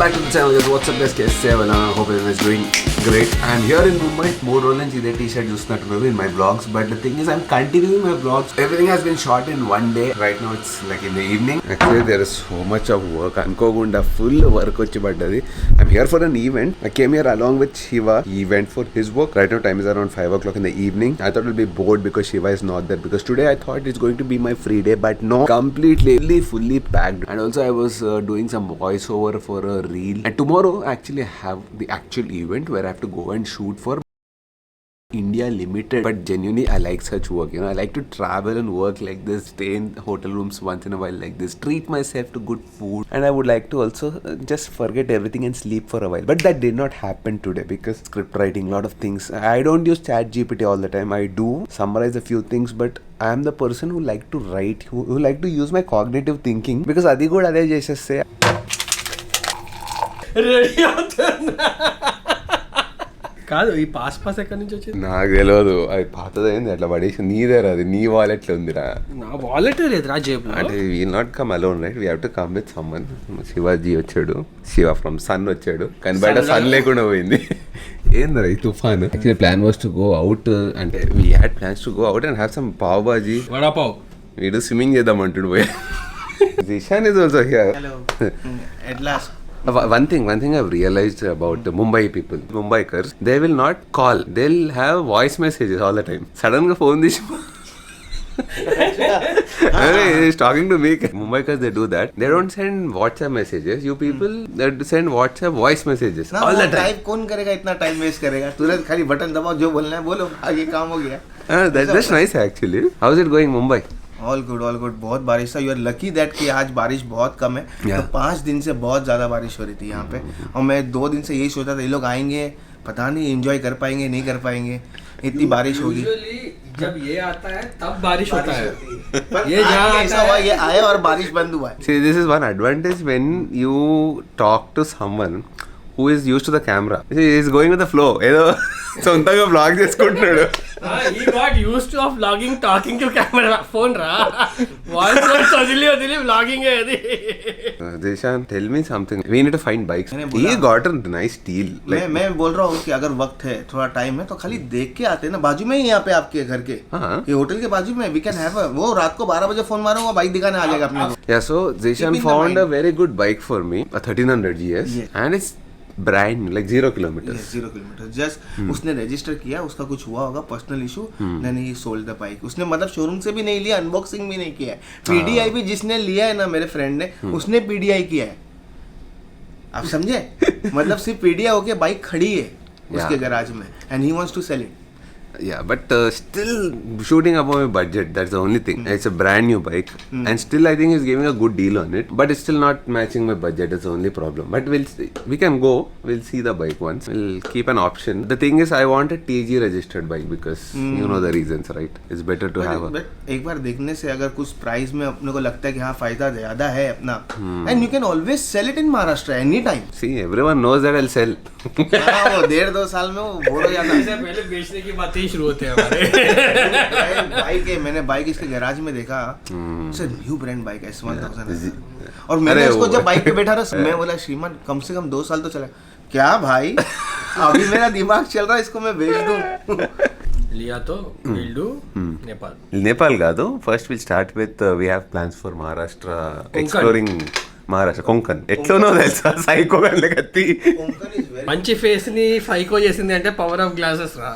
back to the channel guys. What's up guys? कैसे हैं? I hope everyone is doing great. I'm here in Mumbai. More Roland इधर t-shirt చూస్తున్నట్టున్నారు in my vlogs. But the thing is, I'm continuing my vlogs. Everything has been shot in one day. Right now it's like in the evening. Actually there is so much of work. అనుకోకుండా full work వచ్చి పడ్డది. I'm here for an event. I came here along with Shiva. He went for his work. Right now time is around 5 o'clock in the evening. I thought it'll be bored because Shiva is not there. Because today I thought it's going to be my free day. But no, completely fully packed. And also I was doing some voiceover for a reel, and tomorrow actually I have the actual event where I have to go and shoot for India Limited. But genuinely I like such work, I like to travel and work like this, stay in hotel rooms once in a while like this, treat myself to good food, and I would like to also just forget everything and sleep for a while. But that did not happen today because script writing, lot of things. I don't use ChatGPT all the time. I do summarize a few things, but I am the person who like to write, who like to use my cognitive thinking, because adi kuda ade cheseste ready అవుతున్నా కాదు. ఈ pass ఎక్కడి నుంచి వచ్చింది నాకు తెలియదు. అది పాతదైంది, అట్లా పడేసి నీదేరా, అది నీ వాలెట్లో ఉందిరా. నా వాలెట్ లేదురా జేబులో. అంటే will not come alone right, we have to come with someone. Shivaji వచ్చాడు, శివ ఫ్రమ్ సన్ వచ్చాడు, కానీ బయట సన్ లేకుండా పోయింది. ఏందరా ఈ తుఫాన్. Actually plan was to go out, అంటే we had plans to go out and have some pav bhaji, vada pav. వీడు స్విమ్మింగ్ చేద్దాం అంటుడు పోయా. Zeeshan is also here. Hello. At last. One thing I've realized about Mumbai people, Mumbaikars, they will not call. They'll have voice messages all the time. Sudden ga phone this. He's talking to me. Mumbaikars, they do that. They don't send WhatsApp messages. You people, they send WhatsApp voice messages ना, all the time. Type कौन करेगा, इतना time waste करेगा. तुरंत खाली button दबाओ, जो बोलना है बोलो, आगे काम हो गया. That's nice actually. How's it going Mumbai? All good. बहुत बारिश था. यू आर लकी दैट कि आज बारिश बहुत कम है. तो 5 दिन से बहुत ज़्यादा बारिश हो रही थी यहाँ पे, और मैं 2 दिन से यही सोचा था ये लोग आएंगे, पता नहीं एंजॉय कर पाएंगे नहीं कर पाएंगे, इतनी बारिश होगी. जब ये आता है तब बारिश होता है. ये जहाँ ऐसा हुआ, ये आया और बारिश बंद हुआ है. See, this is one advantage when you talk to someone who is used to the camera. See, he is going with the flow. ఏదో సొంతంగా బ్లాగ్ చేసుకుంటున్నాడు. he got used to of vlogging, talking to camera. phone రా voice వదిలి vlogging అది. Zishan, tell me something. We need to find bikes. He got a nice deal. मैं बोल रहा हूँ कि अगर वक्त है, थोड़ा टाइम है, तो खाली देख के आते हैं ना. बाजू में ही यहाँ पे आपके घर के, ये होटल के बाजू में, वी कैन हैव वो रात को 12 बजे फोन मारूंगा, बाइक दिखाने आ जाएगा अपने को. Yeah, so Zishan found a very good bike for me, a 1300 GS, and it's brand new, like 0 kilometers. 0 kilometers. Just उसने रजिस्टर किया, उसका कुछ हुआ होगा personal issue, then he sold the bike. उसने मतलब शोरूम से भी नहीं लिया, अनबॉक्सिंग भी नहीं किया है. पीडीआई भी जिसने लिया है ना, मेरे फ्रेंड ने, उसने पीडीआई किया है. आप समझे? मतलब सिर्फ पीडीआई होके बाइक खड़ी है उसके गैराज में, and he wants to sell it. Yeah, but still shooting above my budget. That's the only thing. It's a brand new bike, and still I think he's giving a good deal on it. But it's still not matching my budget. That's the only problem. But we'll see. We can go. We'll see the bike once. We'll keep an option. The thing is, I want a TG registered bike because you know the reasons, right? It's better to have a. But एक बार देखने से अगर कुछ price में अपने को लगता है कि हाँ फायदा ज्यादा है अपना, and you can always sell it in Maharashtra any time. See, everyone knows that I'll sell. वो 1.5-2 साल में वो बोर हो जाता है. पहले बेचने की बातें ही शुरू होते हैं हमारे. बाइक है, मैंने बाइक इसके गैराज में देखा, it's a new brand bike है, S1000. और मैंने उसको जब बाइक पे बैठा था, मैं बोला श्रीमान कम से कम 2 साल तो चला. क्या भाई, अभी मेरा दिमाग चल रहा है, इसको मैं बेच दूं. लिया तो विल डू Nepal కాదు. First we'll start with we have plans for Maharashtra, exploring Maharashtra, Konkan. ఎట్లనో తెలుసా సైకో గల్లకత్తి. మంచి ఫేస్ ని సైకో చేసింది అంటే పవర్ ఆఫ్ గ్లాసెస్ రా.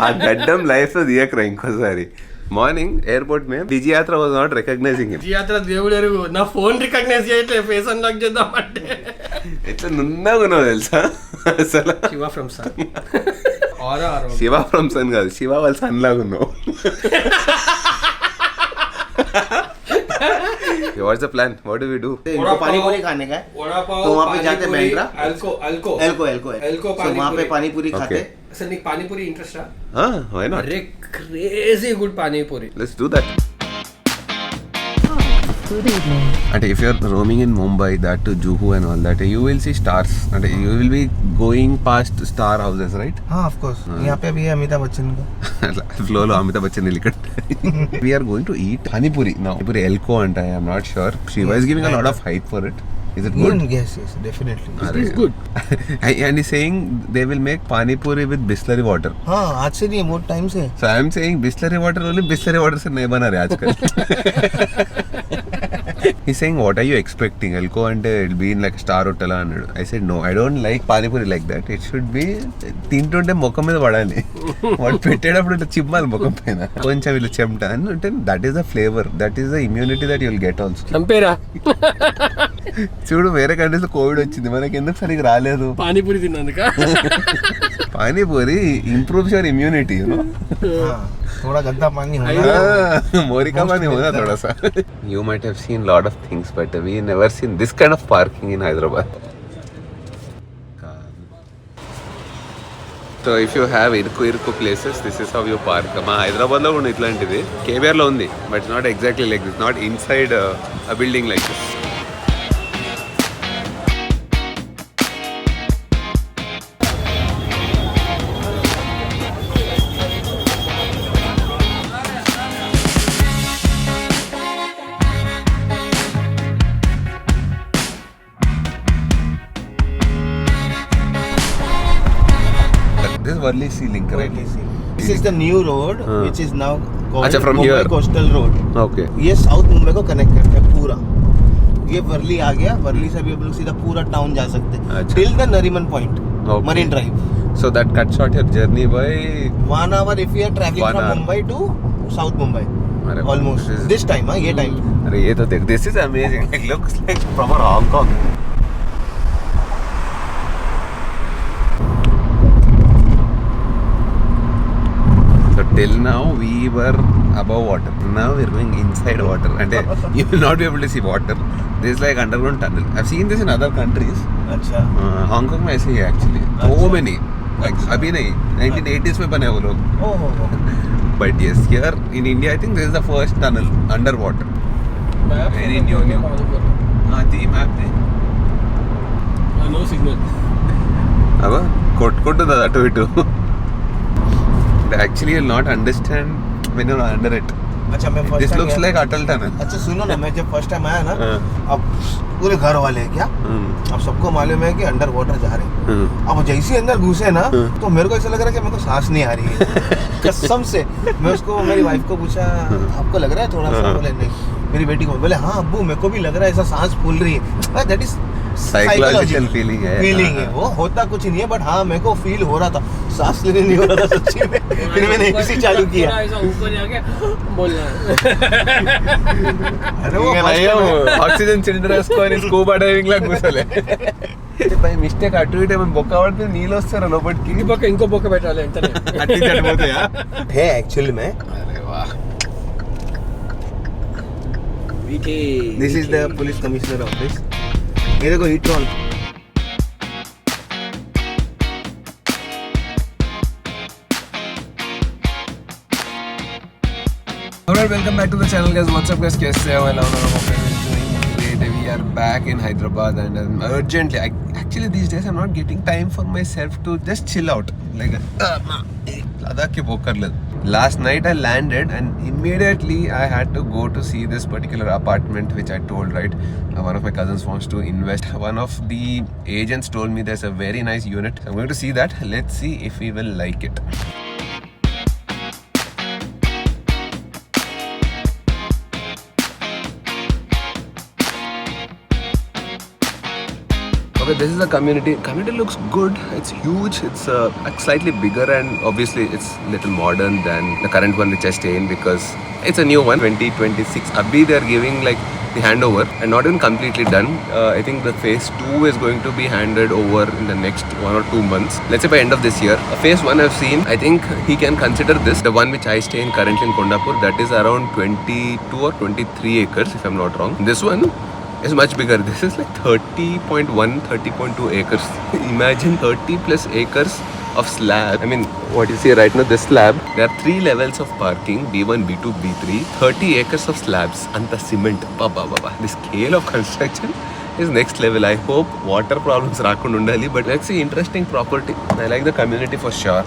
ఆ గడ్డం లైఫ్ లో దియకరా ఇంకోసారి. మార్నింగ్ ఎయిర్పోర్ట్ మే Vijay Yatra was not recognizing him. Vijay Yatra దేవుడు ఎరుగు, నా ఫోన్ రికగ్నైజ్ చేయట్లే, ఫేస్ అన్లాక్ చేద్దాం అంటే. ఎట్లా నున్నగున్నావు తెలుసా అసలు. Shiva from sun. Shiva from sun కాదు, శివ వాళ్ళ సన్ లాగా ఉన్నావు. What's the plan? What do we do? इनको पानी पूरी खाने का है, तो वहाँ पे जाते बैंड्रा, एल्को तो वहाँ पे पानी पूरी खाते. सर నీకు పానీపూరి ఇంట్రెస్ట్ రా? Why not? అరే crazy good panipuri. Let's do that. Good evening. And if you're roaming in Mumbai, that to Juhu and all that, you will see stars. And you will be going past star houses, right? हाँ of course. यहाँ पे भी है अमिताभ बच्चन का. Flow lo Amitabh Bachchan likat. We are going to eat Pani Puri now. Pani Puri Elko and I am not sure. Shiva is giving a lot of hype for it. Is it good? Yes, definitely. It is good. And he's saying they will make pani puri with Bisleri water. हाँ आज से नहीं बहुत time से. So I am saying Bisleri water only. Bisleri water से नहीं बना रहे आजकल. He's saying, what are you expecting? I'll go and it'll be in like a star hotel. I said, no, I don't like pani puri like that. It should be తింటుంటే ముఖం మీద పడాలి. వాడు పెట్టేటప్పుడు ఇట్లా చిమ్మాలి ముఖం పైన కొంచెం వీళ్ళు చెమట అంటే that is the flavour, that is the immunity that you'll get also. చంపేరా చూడు వేరే కంట్రీస్ లో కోవిడ్ వచ్చింది, మనకి ఎందుకు సరిగ్గా రాలేదు? పానీపూరి తిన్నందుక. Panipuri improves your immunity, you know. थोड़ा गंदा पानी होगा. मोरिका पानी होगा थोड़ा सा. You might have seen lot of things, but we never seen this kind of parking in Hyderabad. So if you have irku places, this is how you park. మా హైదరాబాద్ లో కూడా ఇట్లాంటిది కేబిఆర్ లో ఉంది, but it's not exactly like this, not inside a building like this. This is Worli Sea Link, right? This is the new road which is now called अच्छा, from Mumbai here. Coastal Road. Okay. ये south Mumbai को connect करता है पूरा. ये वर्ली आ गया, वर्ली से भी हम लोग सीधा पूरा टाउन जा सकते हैं अच्छा. Till the Nariman point, Okay. Marine drive. So that cuts short your journey by 1 hour if you are traveling 1 from hour. Mumbai to South Mumbai. अरे Almost this is- this time, ये time. अरे ये तो देख, this is amazing. It looks like proper Hong Kong. So till now we were above water. Now we're going inside water, and you will not be able to see water. This is like underground tunnel. I've seen this in other countries. अच्छा. Hong Kong में ऐसे ही है actually. So अच्छा. many. Like अभी नहीं. 1980s में बने वो लोग. Oh. But yes, here in India, I think this is the first tunnel underwater. Very new. दी map दी. No signal. అబ్బా కొట్టుకుంటుంది అటు ఇటు. Actually, you'll not understand when you're under it. अच्छा मैं This looks like Atal Tunnel. अच्छा सुनो ना, मैं जब फर्स्ट टाइम आया ना, हाँ. अब पूरे घर वाले हैं क्या, अब सबको मालूम है कि अंडर वाटर जा रहे हैं. अब जैसे ही अंदर घुसे ना तो मेरे को ऐसा लग रहा है कि मेरे को सांस नहीं आ रही है. कसम से. मैं उसको मेरी वाइफ को पूछा आपको लग रहा है थोड़ा सा, बोले नहीं. मेरी बेटी को बोले हाँ अब्बू मेरे को भी लग रहा है ऐसा सांस फूल रही है. दैट इज Psychological feeling है. फीलिंग है वो, होता कुछ नहीं है बट हाँ मेरे को फील हो रहा था, सांस लेने नहीं हो रहा था सच्ची में. फिर मैंने एसी चालू किया. ऐसा ऊपर जाके बोलना. अरे वो first time है. ఆక్సిజన్ సిలిండర్ వేసుకొని స్కూబా డైవింగ్ లాగా కూర్చోలే. బై మిస్టేక్ అటు ఇటు ఏమైనా బొక్క పడితే నీళ్ళు వస్తారా లోపలికి? ఈ పక్క ఇంకో పక్క పెట్టాలి అంతనే. అట్టి చనిపోతాయా? है एक्चुअली में. అరే వాహ్. This is the police commissioner office. ये देखो हीट्रॉन. Alright, welcome back to the channel guys. What's up guys? कैसे हो? Hello, hope everyone is doing great. We are back in Hyderabad and urgently, actually these days I'm not getting time for myself to just chill out. Like Ladakh ki book kar le. Last night I landed and immediately I had to go to see this particular apartment which I told, right? One of my cousins wants to invest. One of the agents told me there's a very nice unit. So I'm going to see that. Let's see if we will like it. Okay, this is the community. Community looks good. It's huge. It's slightly bigger and obviously it's little modern than the current one which I stay in because it's a new one. 2026. Abhi they're giving like the handover and not even completely done. I think the phase 2 is going to be handed over in the next 1 or 2 months. Let's say by end of this year. Phase 1 I've seen. I think he can consider this. The one which I stay in currently in Kondapur, that is around 22 or 23 acres if I'm not wrong. This one is much bigger. This is like 30.1, 30.2 acres. Imagine 30 plus acres of slab. I mean, what you see right now, this slab, there are 3 levels of parking, B1, B2, B3, 30 acres of slabs, and the cement. The scale of construction is next level. I hope water problems rakunda undali, but let's see, interesting property. I like the community for sure.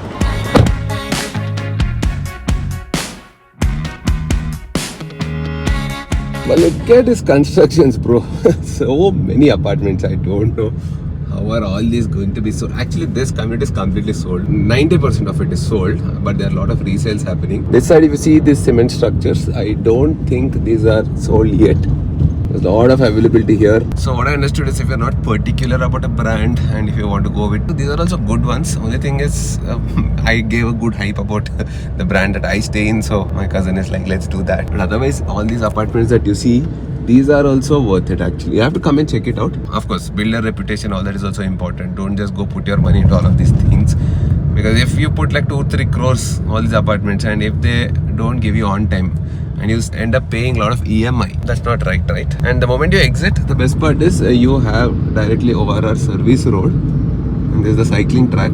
But look at his constructions, bro. So many apartments. I don't know how are all these going to be sold. Actually, this community is completely sold. 90% of it is sold, but there are a lot of resales happening. This side, if you see these cement structures, I don't think these are sold yet. There's a lot of availability here. So what I understood is if you're not particular about a brand and if you want to go with, these are also good ones. Only thing is I gave a good hype about the brand that I stay in. So my cousin is like, let's do that. But otherwise, all these apartments that you see, these are also worth it actually. You have to come and check it out. Of course, build a reputation, all that is also important. Don't just go put your money into all of these things. Because if you put like 2-3 crores, all these apartments, and if they don't give you on time, and you end up paying a lot of EMI. That's not right? And the moment you exit, the best part is you have directly ORR service road, and there's the cycling track.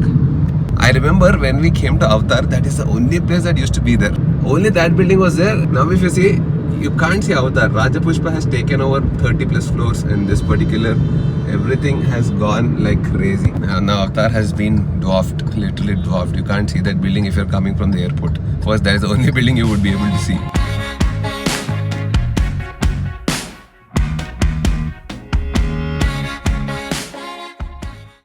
I remember when we came to Avatar, that is the only place that used to be there. Only that building was there. Now if you see, you can't see Avatar. Rajapushpa has taken over 30 plus floors, and this particular, everything has gone like crazy. Now Avatar has been dwarfed, literally dwarfed. You can't see that building if you're coming from the airport. First, that is the only building you would be able to see.